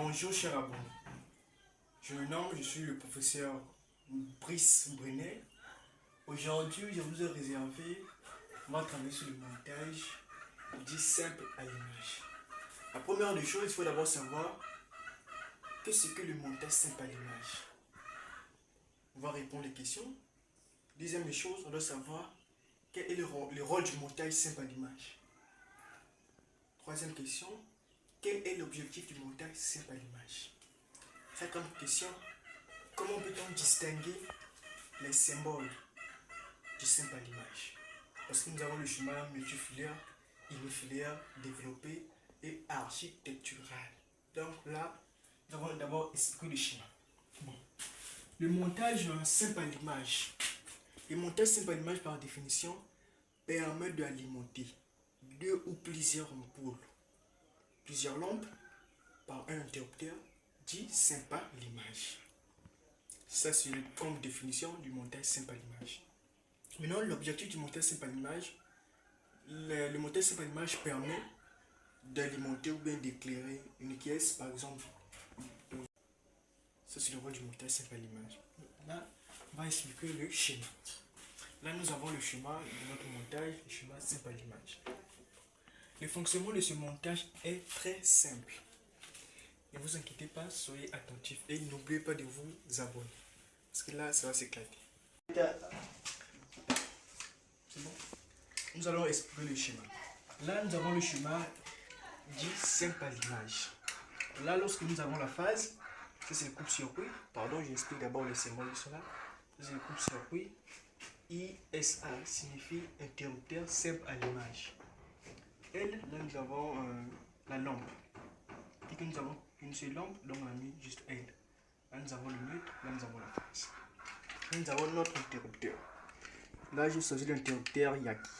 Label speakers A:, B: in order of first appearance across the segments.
A: Bonjour cher abonné, je suis le professeur Brice Brunet. Aujourd'hui, je vous ai réservé, on va travailler sur le montage dit simple à l'image. La première des choses, il faut d'abord savoir qu'est-ce que le montage simple à l'image. On va répondre aux questions. Deuxième des choses, on doit savoir quel est le rôle du montage simple à l'image. Troisième question, quel est l'objectif du montage simple à l'image? Cinquième question, comment peut-on distinguer les symboles du simple à l'image? Parce que nous avons le schéma multifilaire, unifilaire, développé et architectural. Donc là, nous avons d'abord expliqué le schéma. Bon. Le montage simple à l'image. Le montage simple à l'image, par définition, permet d'alimenter deux ou plusieurs ampoules, plusieurs lampes par un interrupteur dit simple à l'image. Ça, c'est comme définition du montage simple à l'image. Maintenant, l'objectif du montage simple à l'image, le montage simple à l'image permet d'alimenter ou bien d'éclairer une pièce, par exemple. Ça, c'est le rôle du montage simple à l'image. Là, on va expliquer le schéma. Là, nous avons le schéma de notre montage, le schéma simple à l'image. Le fonctionnement de ce montage est très simple. Ne vous inquiétez pas, soyez attentifs et n'oubliez pas de vous abonner. Parce que là, ça va s'éclater. C'est bon? Nous allons expliquer le schéma. Là, nous avons le schéma dit simple à l'image. Là, lorsque nous avons la phase, ça c'est le coupe-circuit. Pardon, j'explique d'abord le symbole de cela. C'est le coupe-circuit. ISA signifie interrupteur simple à l'image. L, là nous avons la lampe. Et que nous avons une seule lampe, donc on a mis juste L. Là nous avons le neutre, là nous avons la phase. Là nous avons notre interrupteur. Là j'ai choisi l'interrupteur Yaki.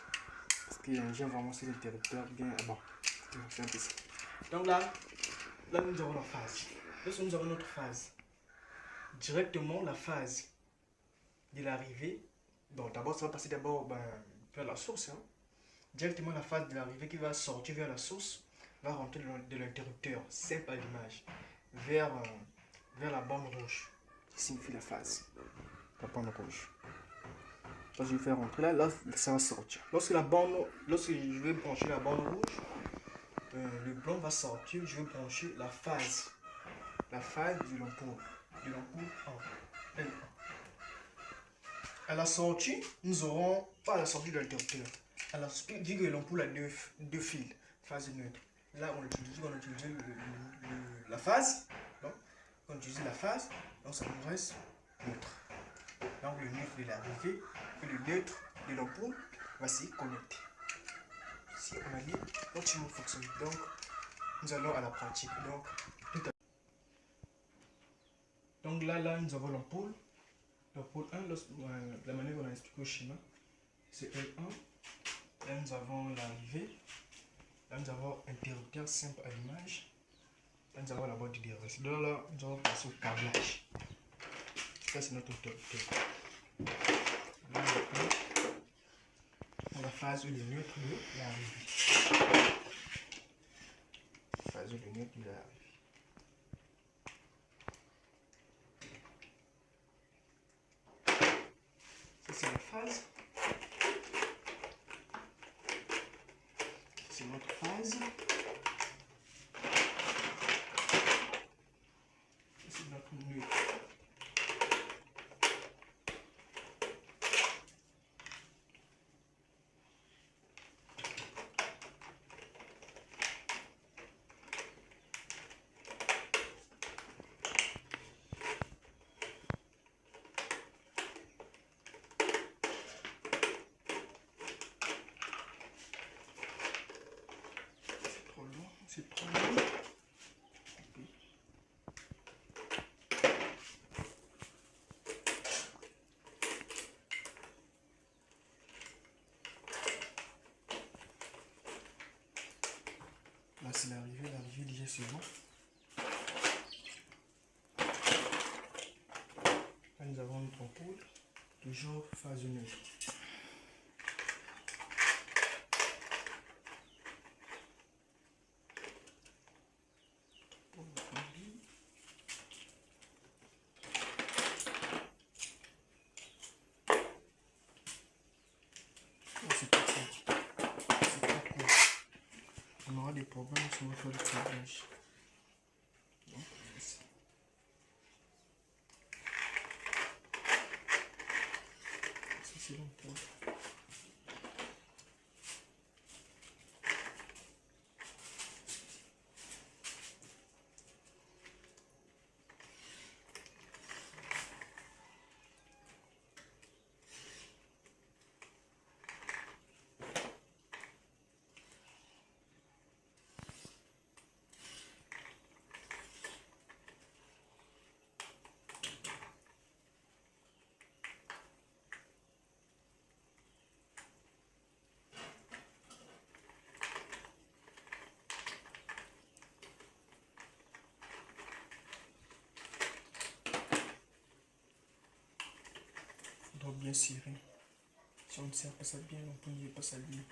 A: Parce que j'aime vraiment cet interrupteur bien. Bon, c'est un peu ça. Donc là nous avons la phase. Lorsque nous avons notre phase, directement la phase de l'arrivée, bon d'abord ça va passer d'abord vers la source. Hein. Directement la phase de l'arrivée qui va sortir vers la source va rentrer de l'interrupteur simple à l'image vers la bande rouge qui signifie la phase. La bande rouge. Quand je vais faire rentrer là ça va sortir. Lorsque je vais brancher la bande rouge, le blanc va sortir, je vais brancher la phase de l'ampoule 1. À la sortie, nous aurons pas à la sortie de l'interrupteur. Vu que l'ampoule a deux fils, phase neutre. Là, on utilise la phase. Donc, on utilise la phase, donc ça nous reste neutre. Donc, le neutre de l'arrivée et le neutre de l'ampoule va s'y connecter. Si on a dit, notre schéma fonctionne. Donc, nous allons à la pratique. Donc là, nous avons l'ampoule. L'ampoule 1, la manière dont on a expliqué au schéma, c'est L1. Là, nous avons l'arrivée. Là, nous avons interrupteur simple à l'image. Là, nous avons la boîte de DRS. Là, nous allons passer au câblage. Ça, c'est notre interrupteur. Là, on a la phase où le neutre de l'arrivée. Phase où le neutre de l'arrivée. Ça, c'est la phase. C'est notre phase. C'est notre neutre. C'est trop long. Là, c'est l'arrivée déjà c'est bon. Là, nous avons notre ampoule, toujours phase neutre. C'est long. Bien serré. Si on ne serre pas ça bien, on peut ne pas s'allumer.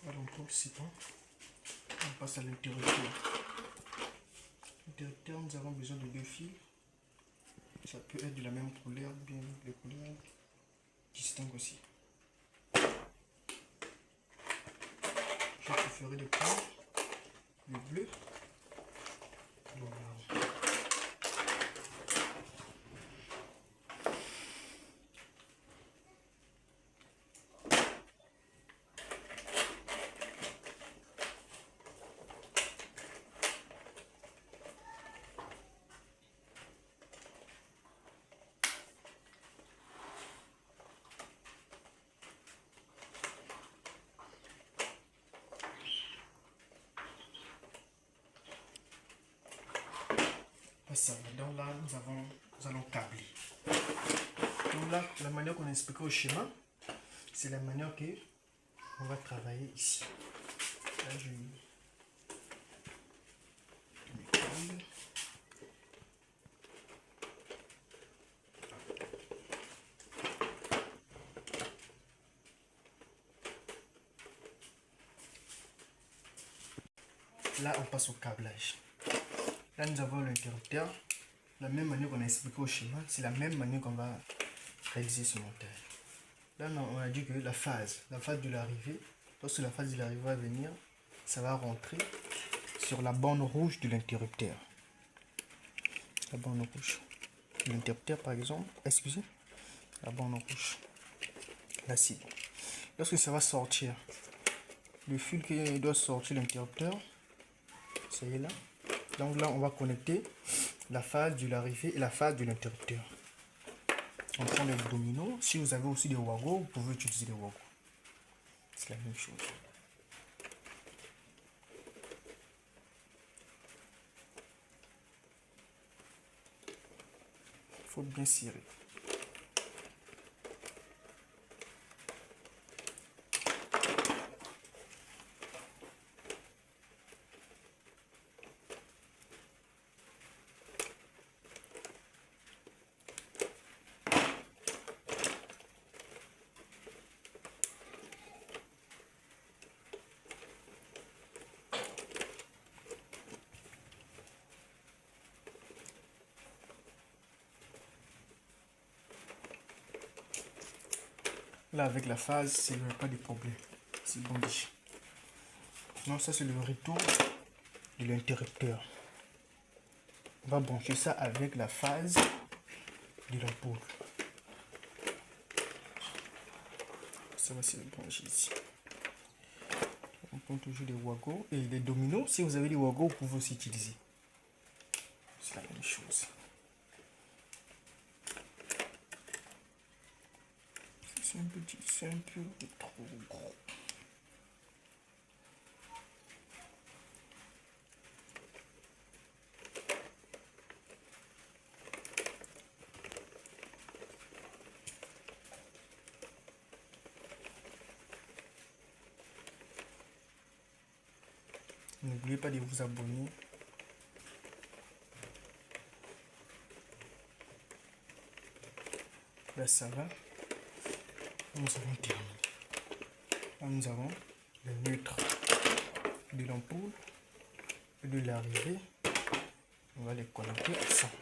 A: Voilà, on trouve c'est bon. On passe à l'interrupteur. L'interrupteur, nous avons besoin de 2 fils. Ça peut être de la même couleur, bien les couleurs distinctes aussi. Je préférerais de prendre le bleu. Voilà. Ça va. Donc là, nous allons câbler. Donc là, la manière qu'on a expliqué au schéma, c'est la manière que on va travailler ici. Là, je câble. Là, on passe au câblage. Là, nous avons l'interrupteur. La même manière qu'on a expliqué au schéma, c'est la même manière qu'on va réaliser ce montage. Là, on a dit que la phase de l'arrivée, lorsque la phase de l'arrivée va venir, ça va rentrer sur la borne rouge de l'interrupteur. La borne rouge de l'interrupteur, par exemple, excusez, la borne rouge. Là, c'est bon. Lorsque ça va sortir, le fil qui doit sortir l'interrupteur, ça y est là. Donc là, on va connecter la phase de l'arrivée et la phase de l'interrupteur. On prend les dominos. Si vous avez aussi des wagos, vous pouvez utiliser des wagos. C'est la même chose. Il faut bien serrer. Là, avec la phase, il n'y a pas de problème. C'est bon dit. Non, ça, c'est le retour de l'interrupteur. On va brancher ça avec la phase de l'ampoule. Ça va se brancher ici. On prend toujours les wagos et les dominos. Si vous avez des wagos, vous pouvez aussi utiliser. C'est la même chose. C'est un peu trop gros. N'oubliez pas de vous abonner. Là, ça va. Nous avons terminé. Là, nous avons le neutre de l'ampoule et de l'arrivée. On va les connecter ensemble.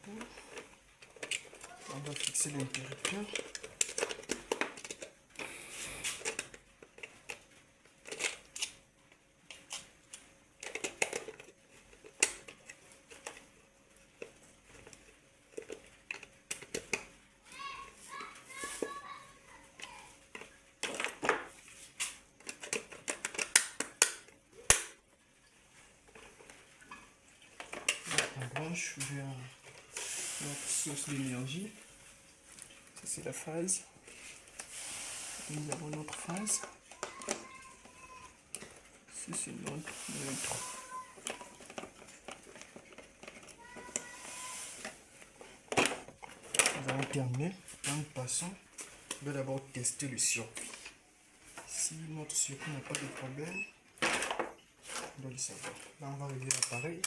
A: l'ampoule. On va fixer l'interrupteur. On branche vers notre source d'énergie. Ça c'est la phase. Nous avons notre phase. Ça c'est notre neutre. Nous avons terminé. En passant, on va d'abord tester le circuit. Si notre circuit n'a pas de problème, on doit le savoir. Là on va régler l'appareil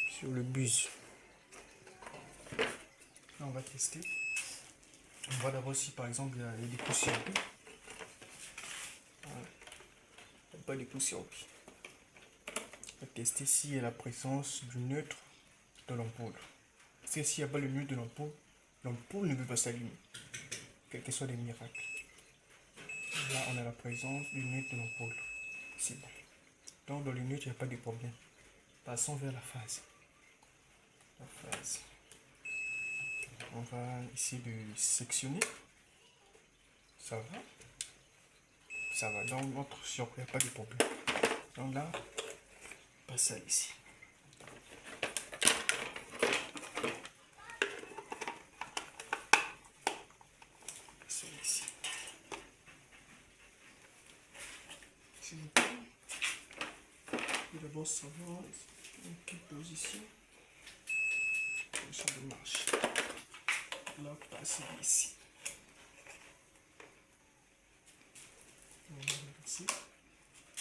A: sur le bus. Là on va tester. On va d'abord si par exemple il y a des courts-circuits. Voilà. Il n'y a pas de courts-circuits. On va tester s'il y a la présence du neutre de l'ampoule. Parce que s'il n'y a pas le neutre de l'ampoule, l'ampoule ne peut pas s'allumer. Quels que soient les miracles. Là on a la présence du neutre de l'ampoule. C'est bon. Donc dans le neutre il n'y a pas de problème. Passons vers la phase. La phase. On va essayer de sectionner. Ça va. Ça va. Dans notre circuit, il n'y a pas de problème. Donc là, on passe ça ici. Ça ici. S'il vous plaît. Je vais d'abord savoir en quelle position. Position de marche. Là, passer ici. On va ici.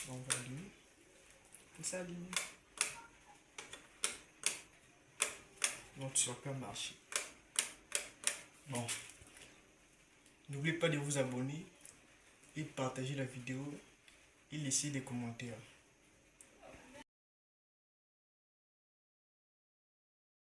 A: On va allumer. Et ça allume. Notre circuit a marché. Bon. N'oubliez pas de vous abonner et de partager la vidéo et laisser des commentaires.